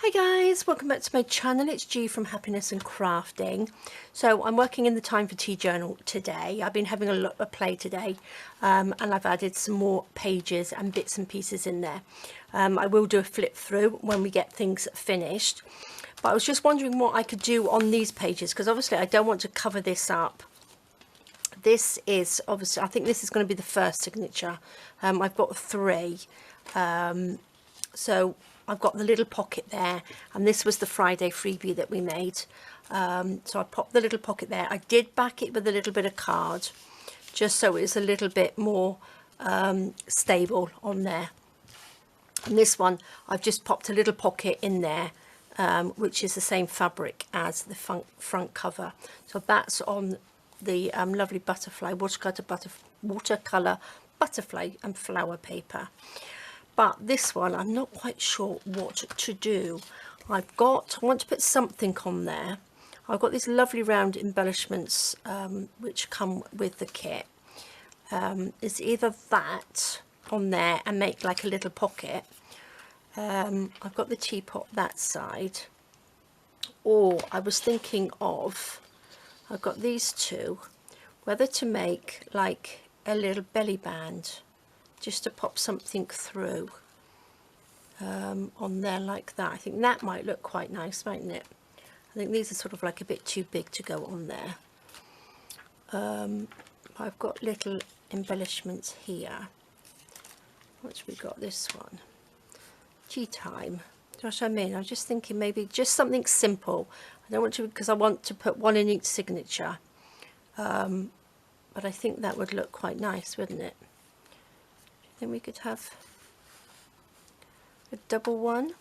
Hi guys, welcome back to my channel. It's G from Happiness and Crafting. So I'm working in the Time for Tea journal today. I've been having a play today, and I've added some more pages and bits and pieces in there. I will do a flip through when we get things finished, but I was just wondering what I could do on these pages, because obviously I don't want to cover this up. This is obviously, I think this is going to be the first signature. I've got three, so I've got the little pocket there, and this was the Friday freebie that we made. So I popped the little pocket there. I did back it with a little bit of card, just so it's a little bit more stable on there. And this one, I've just popped a little pocket in there, which is the same fabric as the front cover. So that's on the lovely butterfly, watercolour butterfly and flower paper. But this one, I'm not quite sure what to do. I want to put something on there. I've got these lovely round embellishments which come with the kit. It's either that on there and make like a little pocket. I've got the teapot that side. Or I was thinking of, I've got these two, whether to make like a little belly band, just to pop something through on there like that. I think that might look quite nice, mightn't it? I think these are sort of like a bit too big to go on there. I've got little embellishments here. What's we got? This one, tea time. Gosh, I mean, I'm just thinking maybe just something simple. I don't want to, because I want to put one in each signature, but I think that would look quite nice, wouldn't it? Then we could have a double one.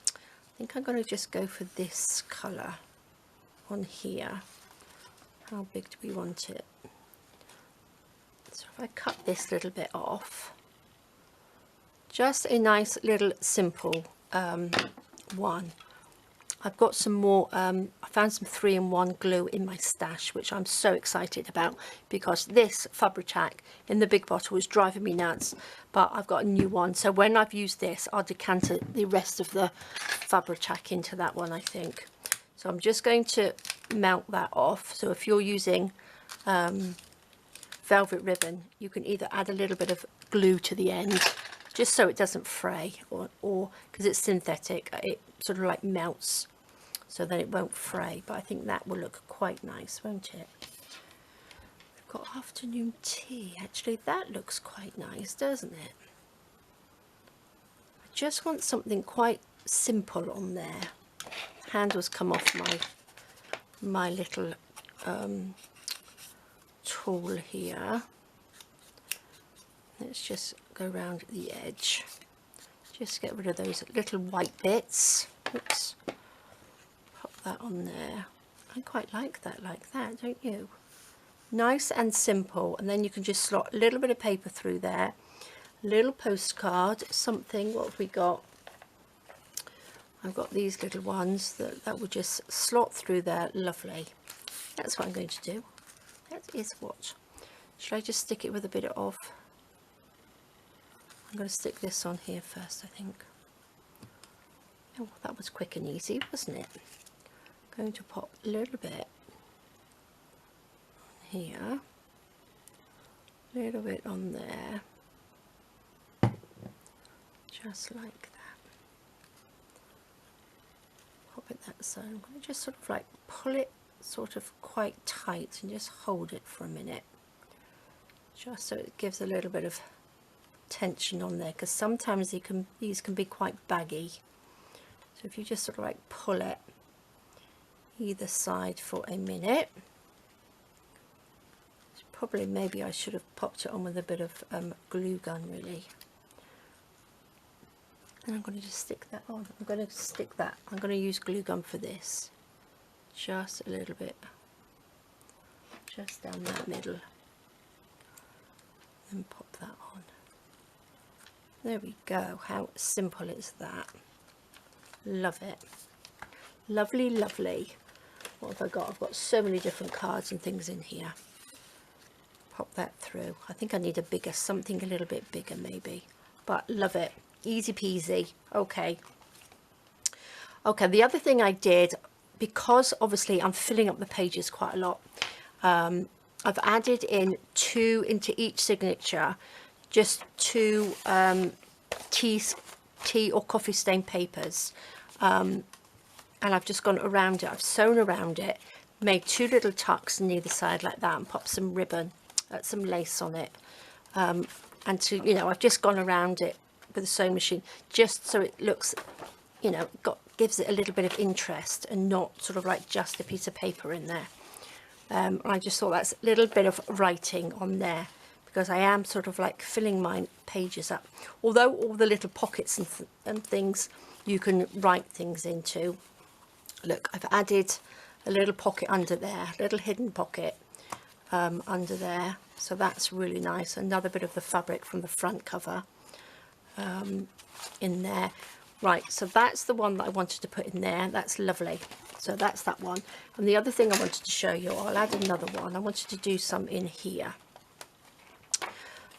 I think I'm going to just go for this colour on here. How big do we want it? So if I cut this little bit off, just a nice little simple one. I've got some more, I found some 3-in-1 glue in my stash, which I'm so excited about, because this Fabri-Tac in the big bottle was driving me nuts, but I've got a new one. So when I've used this, I'll decanter the rest of the Fabri-Tac into that one, I think. So I'm just going to melt that off. So if you're using velvet ribbon, you can either add a little bit of glue to the end, just so it doesn't fray, or because it's synthetic, it sort of like melts, so then it won't fray. But I think that will look quite nice, won't it? We've got afternoon tea. Actually, that looks quite nice, doesn't it? I just want something quite simple on there. Handles come off my little tool here. Let's just go around the edge. Just get rid of those little white bits. Oops. Pop that on there. I quite like that, don't you? Nice and simple. And then you can just slot a little bit of paper through there. A little postcard, something. What have we got? I've got these little ones that will just slot through there. Lovely. That's what I'm going to do. That is what. Should I just stick it with a bit of... I'm going to stick this on here first, I think. Oh, that was quick and easy, wasn't it? I'm going to pop a little bit on here, a little bit on there, just like that. Pop it that side. I'm going to just sort of like pull it sort of quite tight and just hold it for a minute, just so it gives a little bit of tension on there, because sometimes these can be quite baggy. So if you just sort of like pull it either side for a minute, probably maybe I should have popped it on with a bit of glue gun really. And I'm going to just stick that on. I'm going to use glue gun for this, just a little bit, just down that middle, and pop that on. There we go. How simple is that? Love it. Lovely, lovely. What have I got? I've got so many different cards and things in here. Pop that through. I think I need a bigger, something a little bit bigger maybe. But love it. Easy peasy. Okay. Okay, the other thing I did, because obviously I'm filling up the pages quite a lot, I've added in two into each signature, just two tea or coffee stain papers, and I've just gone around it. I've sewn around it, made two little tucks on either side like that, and popped some ribbon, some lace on it, and to, you know, I've just gone around it with a sewing machine just so it looks, you know, gives it a little bit of interest and not sort of like just a piece of paper in there. I just thought that's a little bit of writing on there, because I am sort of like filling my pages up. Although all the little pockets and things you can write things into. Look, I've added a little pocket under there, a little hidden pocket under there. So that's really nice. Another bit of the fabric from the front cover in there. Right, so that's the one that I wanted to put in there. That's lovely. So that's that one. And the other thing I wanted to show you, I'll add another one. I wanted to do some in here.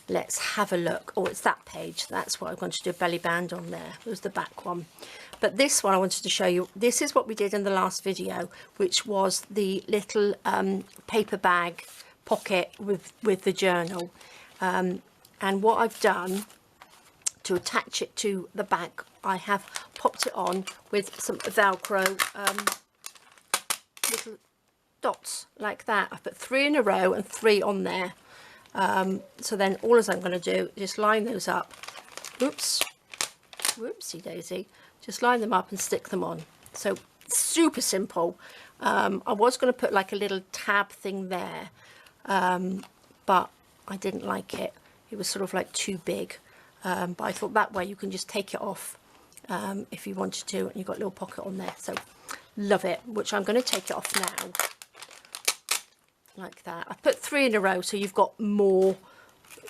Let's have a look. Oh, it's that page. That's what I wanted to do, a belly band on there. It was the back one. But this one I wanted to show you. This is what we did in the last video, which was the little paper bag pocket with the journal. And what I've done to attach it to the back, I have popped it on with some Velcro little dots like that. I've put 3 in a row and 3 on there. So then all I'm going to do is just line those up. Oops, whoopsie daisy. Just line them up and stick them on. So super simple. I was going to put like a little tab thing there, but I didn't like it. It was sort of like too big. But I thought that way you can just take it off if you wanted to, and you've got a little pocket on there. So love it, which I'm going to take it off now. Like that. I've put 3 in a row so you've got more,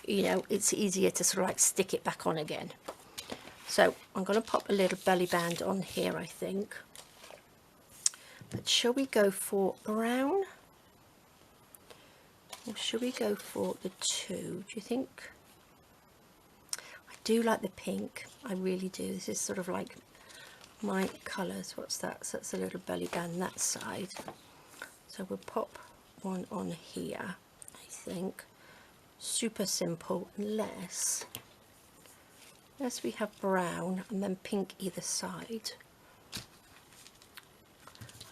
you know, it's easier to sort of like stick it back on again. So I'm going to pop a little belly band on here, I think. But shall we go for brown? Or shall we go for the 2? Do you think? I do like the pink. I really do. This is sort of like my colours. What's that? So that's a little belly band that side. So we'll pop one on here, I think. Super simple, unless we have brown and then pink either side.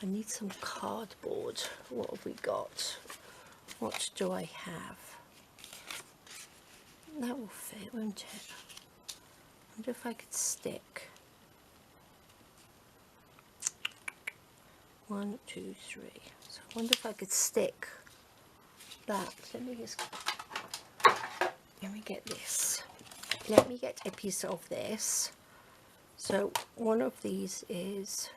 I need some cardboard. What have we got? What do I have? That will fit, won't it? I wonder if I could stick 1, 2, 3. So I wonder if I could stick that. Let me get this. Let me get a piece of this. So one of these is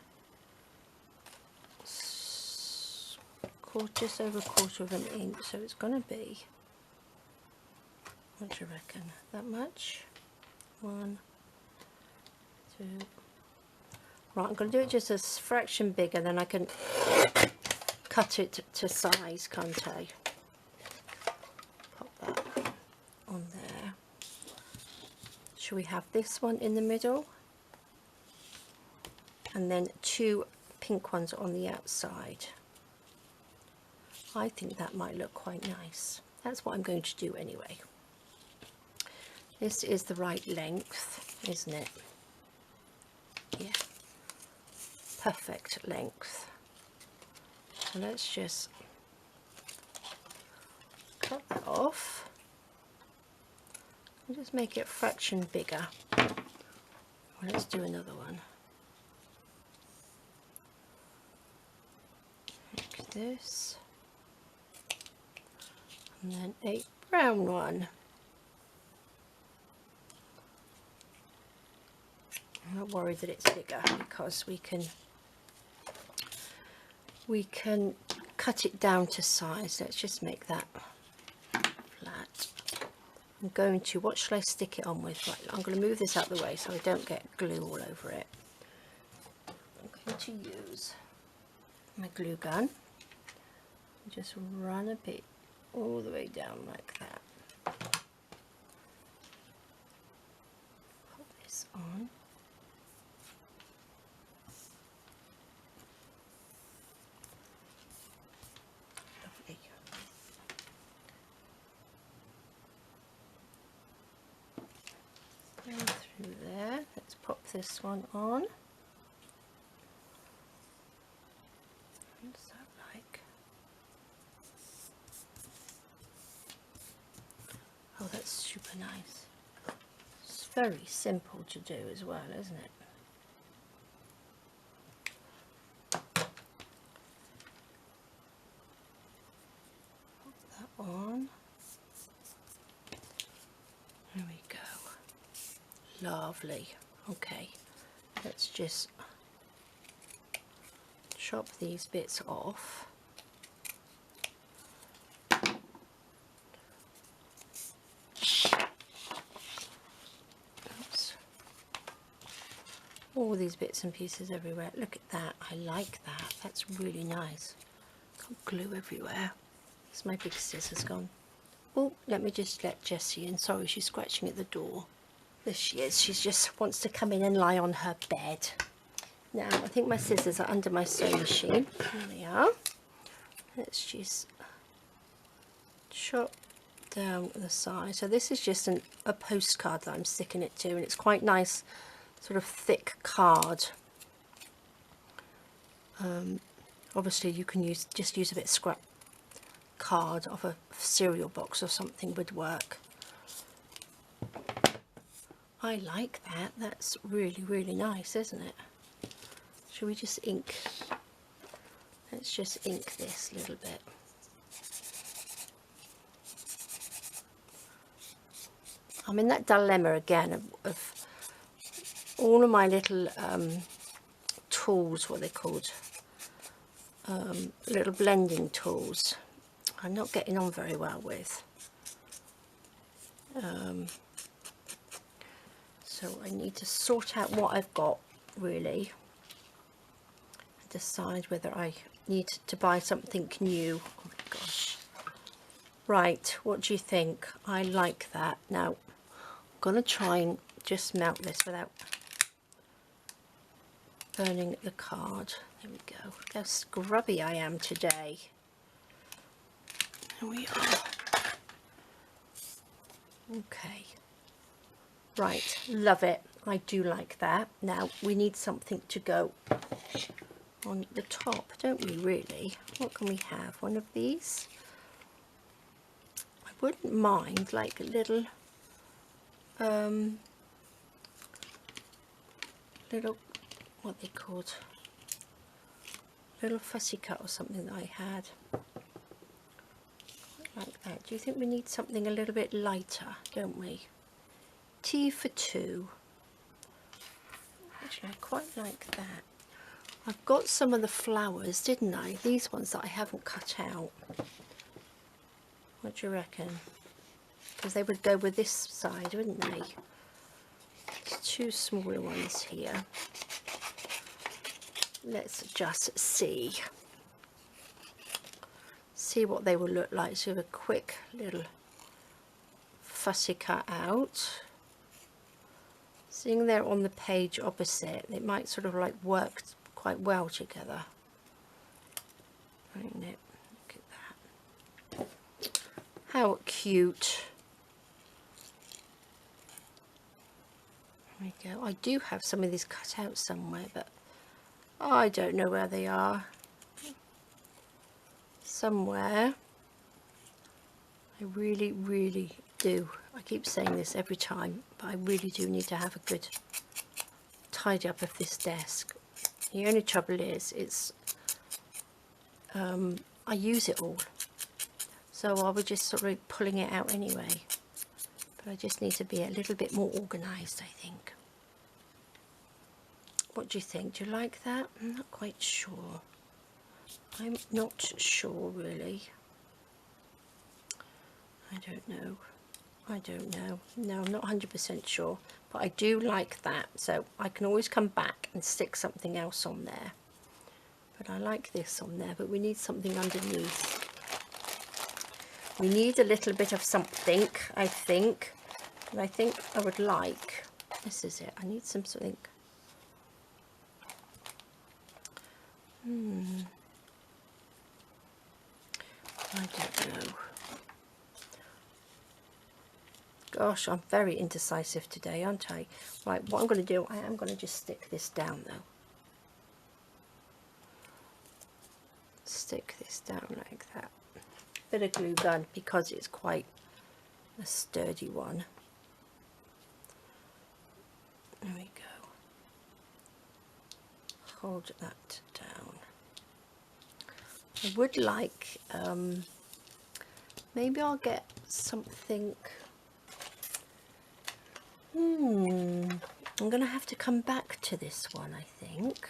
just over 1/4 of an inch. So it's going to be, what do you reckon? That much? 1, 2. Right, I'm going to do it just a fraction bigger, then I can cut it to size, can't I? Pop that on there. Shall we have this one in the middle? And then 2 pink ones on the outside. I think that might look quite nice. That's what I'm going to do anyway. This is the right length, isn't it? Yeah. Perfect length. So let's just cut that off and just make it a fraction bigger. Well, let's do another one. Like this. And then a brown one. I'm not worried that it's bigger because we can cut it down to size. Let's just make that flat. I'm going to, what shall I stick it on with? Right, I'm going to move this out of the way so I don't get glue all over it. I'm going to use my glue gun and just run a bit all the way down like that. Put this on. this one on. What's that like? Oh, that's super nice. It's very simple to do as well, isn't it? Put that on. There we go. Lovely. Okay, let's just chop these bits off. Oops. All these bits and pieces everywhere. Look at that. I like that. That's really nice. Got glue everywhere. Is my big scissors gone? Oh, let me just let Jessie in. Sorry, she's scratching at the door. There she is. She just wants to come in and lie on her bed. Now, I think my scissors are under my sewing machine. Here they are. Let's just chop down the side. So this is just a postcard that I'm sticking it to, and it's quite nice, sort of thick card. Obviously, you can just use a bit of scrap card off a cereal box or something would work. I like that. That's really, really nice, isn't it? Shall we just ink? Let's just ink this a little bit. I'm in that dilemma again of all of my little tools, what they're called, little blending tools, I'm not getting on very well with. So I need to sort out what I've got, really, and decide whether I need to buy something new. Oh my gosh. Right, what do you think? I like that. Now, I'm going to try and just melt this without burning the card. There we go. Look how scrubby I am today. Here we are. Okay. Right, love it. I do like that. Now we need something to go on the top, don't we, really? What can we have? One of these? I wouldn't mind like a little what they called, little fussy cut or something that I had. Like that. Do you think we need something a little bit lighter, don't we? Tea for two. Actually, I quite like that. I've got some of the flowers, didn't I? These ones that I haven't cut out. What do you reckon? Because they would go with this side, wouldn't they? There's two smaller ones here. Let's just see what they will look like. So, a quick little fussy cut out. Seeing they're on the page opposite, it might sort of like work quite well together. Isn't it? Look at that. How cute. There we go. I do have some of these cut out somewhere, but I don't know where they are. Somewhere. I really, really do. I keep saying this every time, but I really do need to have a good tidy up of this desk. The only trouble is, it's I use it all, so I was just sort of pulling it out anyway. But I just need to be a little bit more organised, I think. What do you think? Do you like that? I'm not quite sure. I'm not sure, really. I don't know. I don't know. No, I'm not 100% sure. But I do like that. So I can always come back and stick something else on there. But I like this on there. But we need something underneath. We need a little bit of something, I think. And I think I would like... This is it. I need something... I don't know. Gosh, I'm very indecisive today, aren't I? Right, what I'm going to do, I am going to just stick this down though. Stick this down like that. Bit of glue gun because it's quite a sturdy one. There we go. Hold that down. I would like, maybe I'll get something. I'm going to have to come back to this one, I think.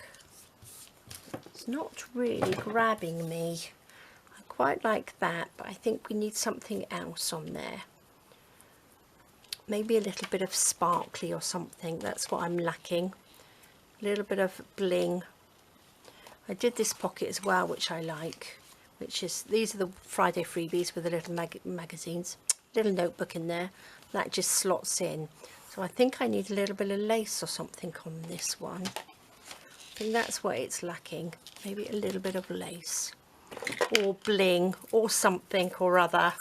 It's not really grabbing me. I quite like that, but I think we need something else on there. Maybe a little bit of sparkly or something. That's what I'm lacking. A little bit of bling. I did this pocket as well, which I like, which is, these are the Friday freebies with the little magazines, little notebook in there that just slots in. So I think I need a little bit of lace or something on this one. I think that's what it's lacking. Maybe a little bit of lace or bling or something or other.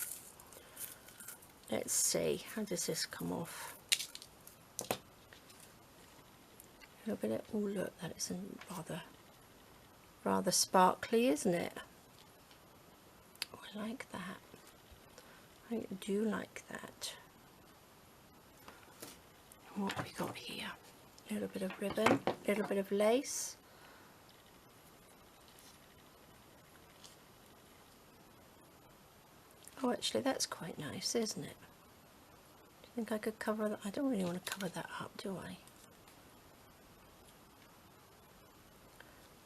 Let's see, how does this come off? A little bit of, oh look, that isn't rather sparkly, isn't it? Oh, I like that. I do like that. What have we got here? A little bit of ribbon, a little bit of lace. Oh, actually that's quite nice, isn't it? Do you think I could cover that? I don't really want to cover that up, do I?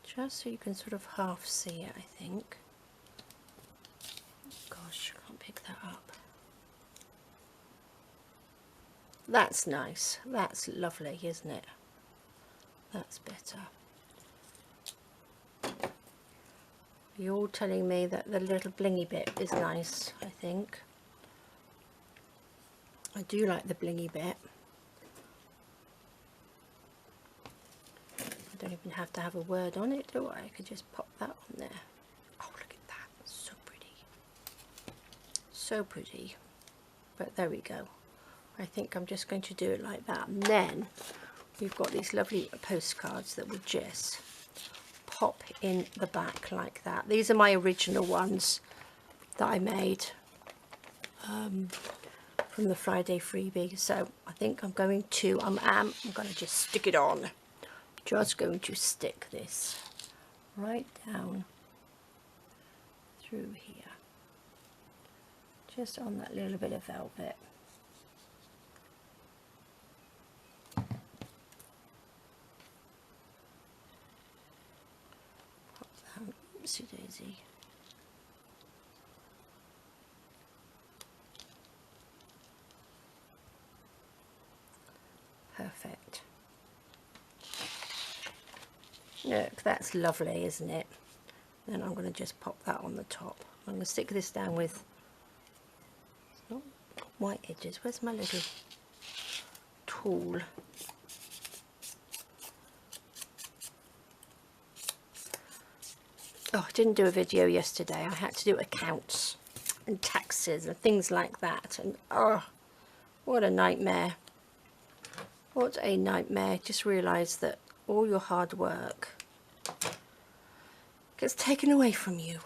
Just so you can sort of half see it, I think. Gosh, I can't pick that up. That's nice. That's lovely, isn't it? That's better. You're all telling me that the little blingy bit is nice, I think. I do like the blingy bit. I don't even have to have a word on it, do I? I could just pop that on there. Oh, look at that. So pretty. So pretty. But there we go. I think I'm just going to do it like that. And then we've got these lovely postcards that will just pop in the back like that. These are my original ones that I made from the Friday freebie. So I think I'm going to, I'm going to just stick it on. Just going to stick this right down through here, just on that little bit of velvet. Pop that, oopsie daisy. Perfect. Look, that's lovely, isn't it? Then I'm going to just pop that on the top. I'm going to stick this down with, it's not white edges. Where's my little tool? Oh, I didn't do a video yesterday. I had to do accounts and taxes and things like that. And oh, what a nightmare. What a nightmare. Just realised that all your hard work gets taken away from you,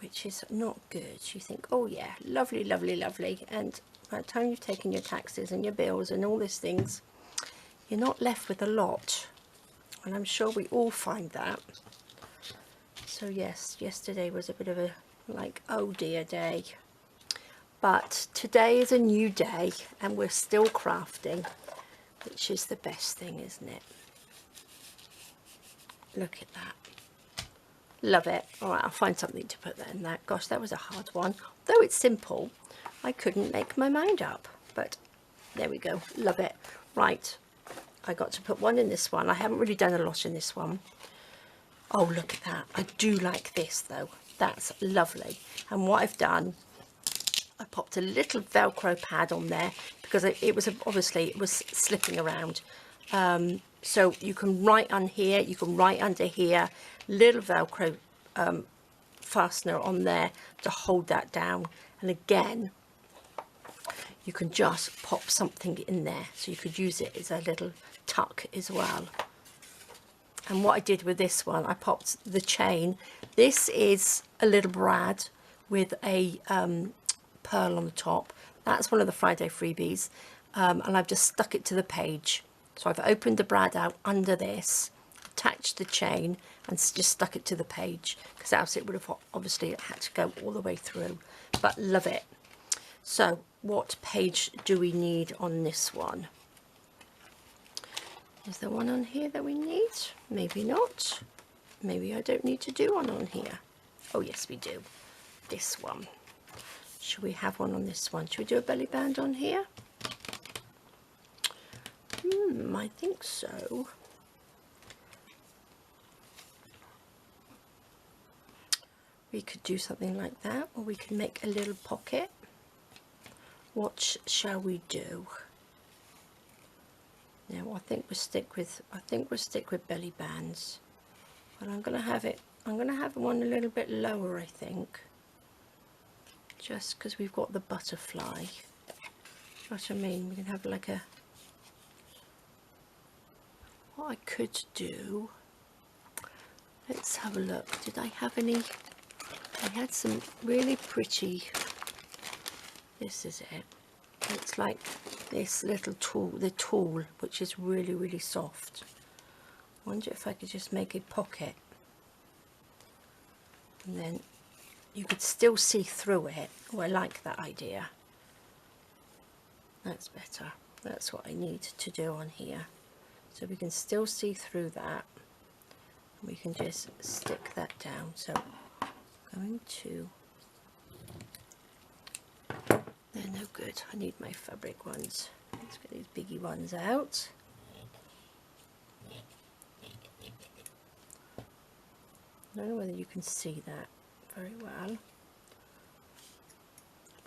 which is not good. You think, oh yeah, lovely, lovely, lovely, and by the time you've taken your taxes and your bills and all these things, you're not left with a lot, and I'm sure we all find that. So yes, yesterday was a bit of a like, oh dear day, but today is a new day and we're still crafting, which is the best thing, isn't it? Look at that. Love it. All right, I'll find something to put that in that. Gosh, that was a hard one. Though it's simple, I couldn't make my mind up. But there we go. Love it. Right, I got to put one in this one. I haven't really done a lot in this one. Oh, look at that. I do like this, though. That's lovely. And what I've done, I popped a little Velcro pad on there because it was obviously it was slipping around. So you can write on here, you can write under here, little Velcro fastener on there to hold that down. And again, you can just pop something in there, so you could use it as a little tuck as well. And what I did with this one, I popped the chain. This is a little brad with a pearl on the top. That's one of the Friday freebies, and I've just stuck it to the page. So I've opened the brad out under this, attached the chain, and just stuck it to the page, because else it would have obviously had to go all the way through. But love it. So what page do we need on this one? Is there one on here that we need? Maybe not. Maybe I don't need to do one on here. Oh yes, we do. This one. Should we have one on this one? Should we do a belly band on here? I think so. We could do something like that, or we could make a little pocket. What shall we do? Now I think we'll stick with belly bands. But I'm gonna have one a little bit lower, I think. Just because we've got the butterfly. What I mean, we can have like a, what I could do, let's have a look. Did I have any? I had some really pretty, this is it. It's like this little tool, the tool, which is really, really soft. I wonder if I could just make a pocket. And then you could still see through it. Oh, I like that idea. That's better. That's what I need to do on here. So we can still see through that. We can just stick that down. So I'm going to, they're no good. I need my fabric ones. Let's get these biggie ones out. I don't know whether you can see that very well,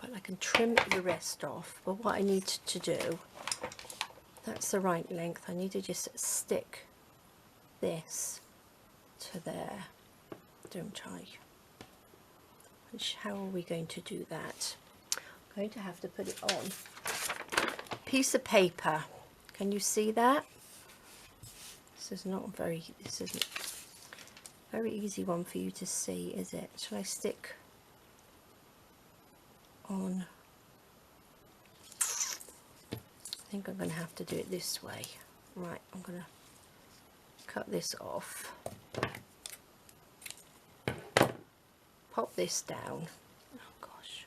but I can trim the rest off. But what I need to do, that's the right length. I need to just stick this to there, don't I? How are we going to do that? I'm going to have to put it on a piece of paper. Can you see that? This isn't a very easy one for you to see, is it? Shall I stick on? I think I'm going to have to do it this way. Right, I'm going to cut this off. Pop this down. Oh gosh.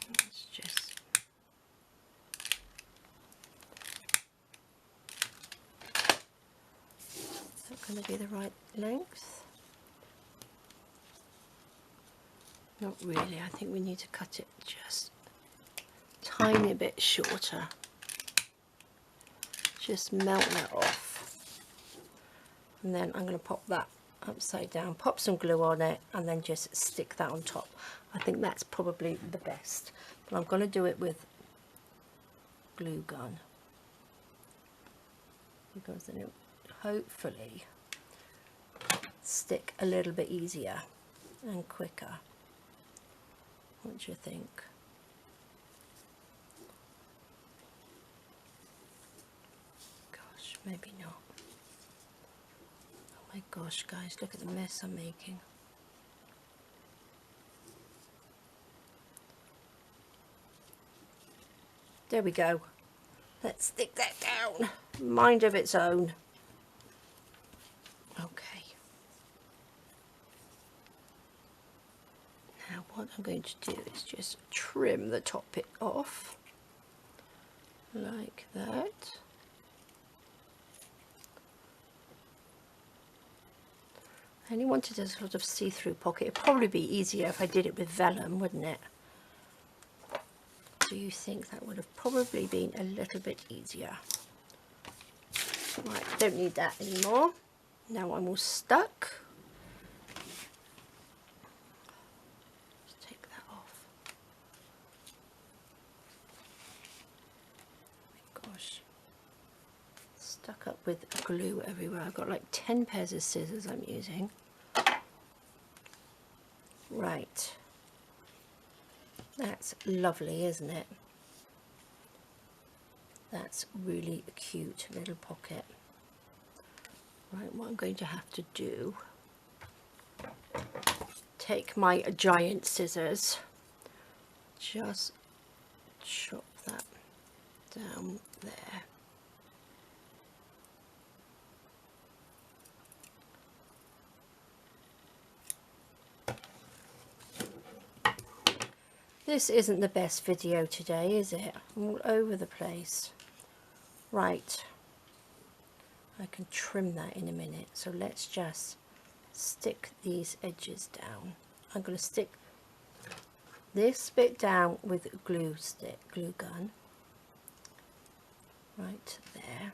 Let's just, is that going to be the right length? Not really. I think we need to cut it just a tiny bit shorter. Just melt that off. And then I'm going to pop that upside down, pop some glue on it, and then just stick that on top. I think that's probably the best, but I'm going to do it with glue gun, because then it hopefully stick a little bit easier and quicker. What do you think? Gosh, maybe not. My gosh, guys, look at the mess I'm making. There we go. Let's stick that down. Mind of its own. Okay. Now what I'm going to do is just trim the top bit off. Like that. I only wanted a sort of see-through pocket. It'd probably be easier if I did it with vellum, wouldn't it? Do you think that would have probably been a little bit easier? Right, don't need that anymore. Now I'm all stuck. Just take that off. Oh my gosh. Stuck up with glue everywhere. I've got like 10 pairs of scissors I'm using. Right, that's lovely, isn't it? That's really a cute little pocket. Right, what I'm going to have to do, take my giant scissors, just chop that down there. This isn't the best video today, is it? I'm all over the place. Right, I can trim that in a minute, so let's just stick these edges down. I'm going to stick this bit down with a glue gun, right there,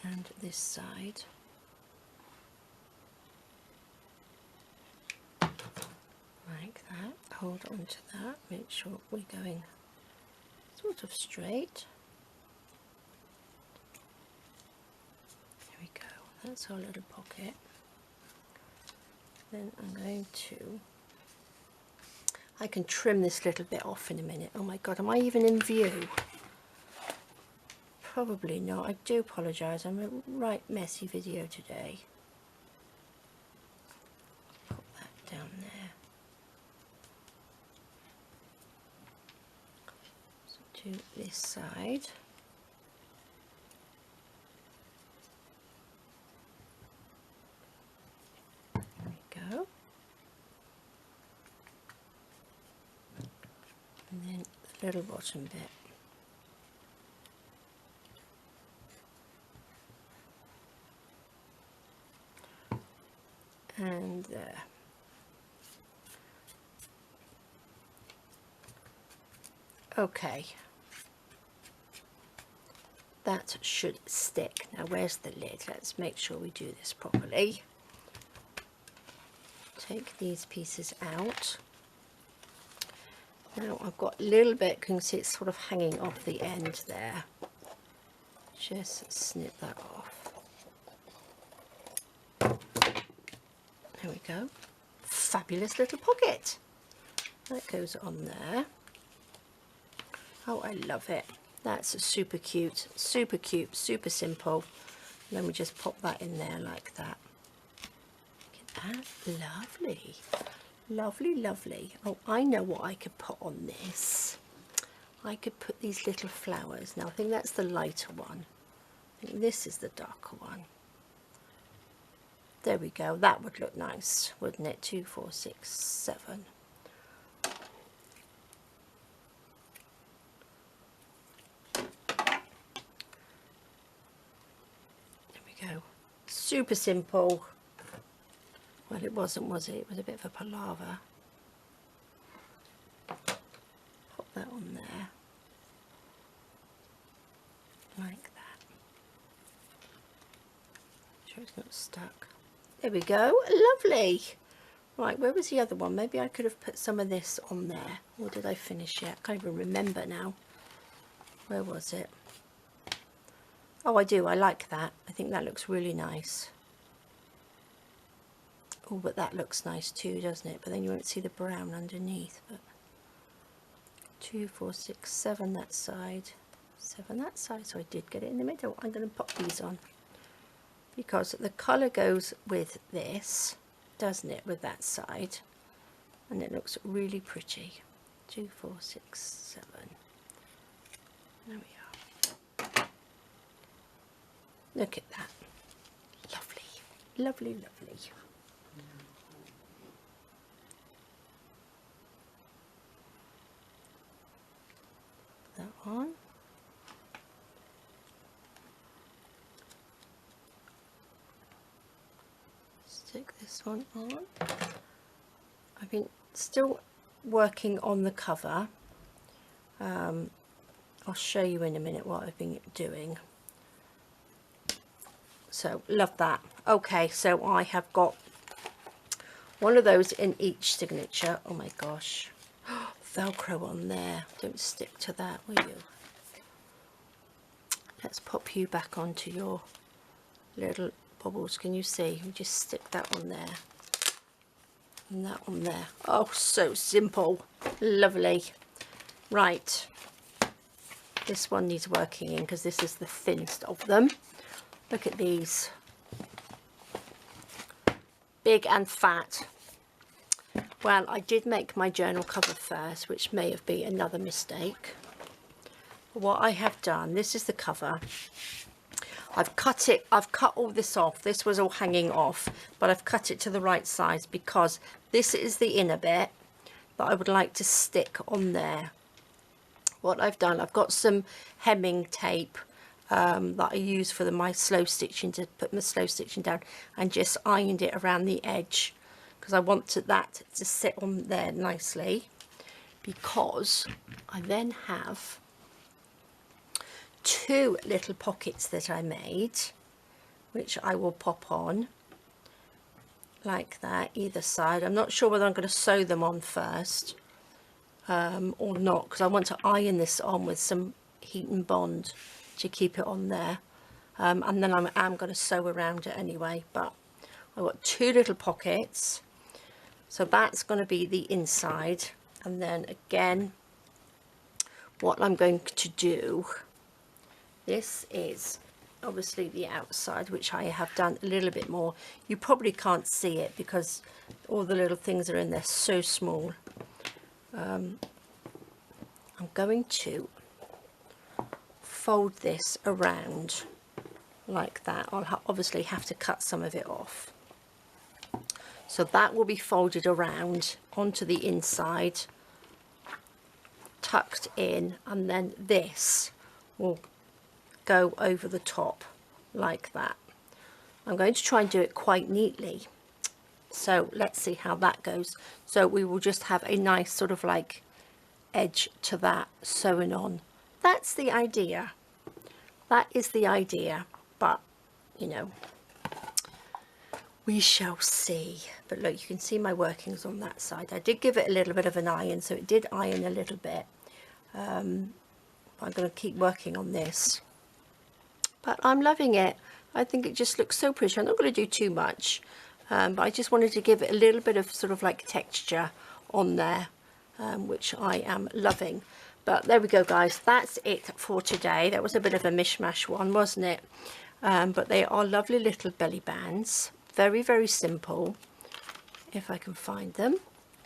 and this side. Like that. Hold on to that, make sure we're going sort of straight. There we go, that's our little pocket. Then I'm going to, I can trim this little bit off in a minute. Oh my god, am I even in view? Probably not. I do apologise, I'm a right messy video today. Put that down there. To this side. There we go. And then the little bottom bit. And there. Okay. That should stick. Now where's the lid? Let's make sure we do this properly. Take these pieces out. Now I've got a little bit, you can see it's sort of hanging off the end there. Just snip that off. There we go. Fabulous little pocket. That goes on there. Oh, I love it. That's super cute, super simple. And then we just pop that in there like that. Look at that, lovely, lovely, lovely. Oh, I know what I could put on this. I could put these little flowers. Now I think that's the lighter one. I think this is the darker one. There we go, that would look nice, wouldn't it? 2, 4, 6, 7. Go. Super simple. Well, it wasn't, was it? It was a bit of a palaver. Pop that on there. Like that. Make sure it's not stuck. There we go. Lovely. Right, where was the other one? Maybe I could have put some of this on there. Or did I finish it? I can't even remember now. Where was it? Oh, I do. I like that. I think that looks really nice. Oh, but that looks nice too, doesn't it? But then you won't see the brown underneath. But 2, 4, 6, 7 that side, 7 that side. So I did get it in the middle. I'm going to pop these on because the colour goes with this, doesn't it? With that side, and it looks really pretty. 2, 4, 6, 7. There we are. Look at that. Lovely, lovely, lovely. That on. Stick this one on. I've been still working on the cover. I'll show you in a minute what I've been doing. So love that. Okay, so I have got one of those in each signature. Oh my gosh. Velcro on there. Don't stick to that, will you? Let's pop you back onto your little bubbles. Can you see? We just stick that on there. And that one there. Oh, so simple. Lovely. Right. This one needs working in because this is the thinnest of them. Look at these. Big and fat. Well, I did make my journal cover first, which may have been another mistake. What I have done, this is the cover. I've cut all this off. This was all hanging off, but I've cut it to the right size because this is the inner bit that I would like to stick on there. What I've done, I've got some hemming tape that I use for my slow stitching, to put my slow stitching down, and just ironed it around the edge because I want that to sit on there nicely, because I then have 2 little pockets that I made, which I will pop on like that either side. I'm not sure whether I'm going to sew them on first or not, because I want to iron this on with some heat and bond to keep it on there, and then I'm going to sew around it anyway. But I've got 2 little pockets, so that's going to be the inside. And then again, what I'm going to do, this is obviously the outside, which I have done a little bit more. You probably can't see it because all the little things are in there so small. I'm going to fold this around like that. I'll obviously have to cut some of it off. So that will be folded around onto the inside, tucked in, and then this will go over the top like that. I'm going to try and do it quite neatly, so let's see how that goes. So we will just have a nice sort of like edge to that sewn on. That's the idea. That is the idea, but you know, we shall see. But look, you can see my workings on that side. I did give it a little bit of an iron, so it did iron a little bit. I'm going to keep working on this, but I'm loving it. I think it just looks so pretty. I'm not going to do too much, but I just wanted to give it a little bit of sort of like texture on there, which I am loving. But there we go, guys, that's it for today. That was a bit of a mishmash one, wasn't it? But they are lovely little belly bands, very, very simple. If I can find them,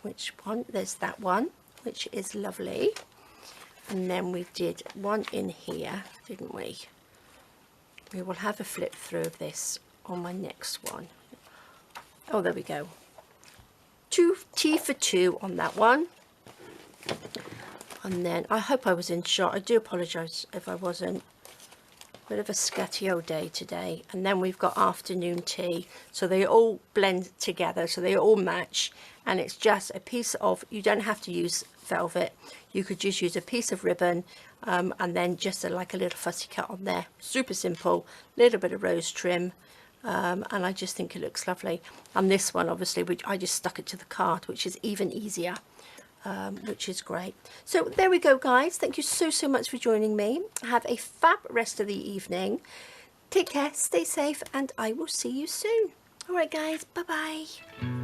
which one? There's that one, which is lovely. And then we did one in here, didn't we? We will have a flip through of this on my next one. Oh, there we go. 2T for 2 on that one. And then I hope I was in shot. I do apologise if I wasn't. Bit of a scatty old day today. And then we've got afternoon tea, so they all blend together, so they all match. And it's just a piece of, you don't have to use velvet, you could just use a piece of ribbon, and then just like a little fussy cut on there. Super simple, little bit of rose trim, and I just think it looks lovely. And this one, obviously, which I just stuck it to the card, which is even easier, which is great. So there we go, guys. Thank you so much for joining me. Have a fab rest of the evening. Take care, stay safe, and I will see you soon. All right, guys, bye bye.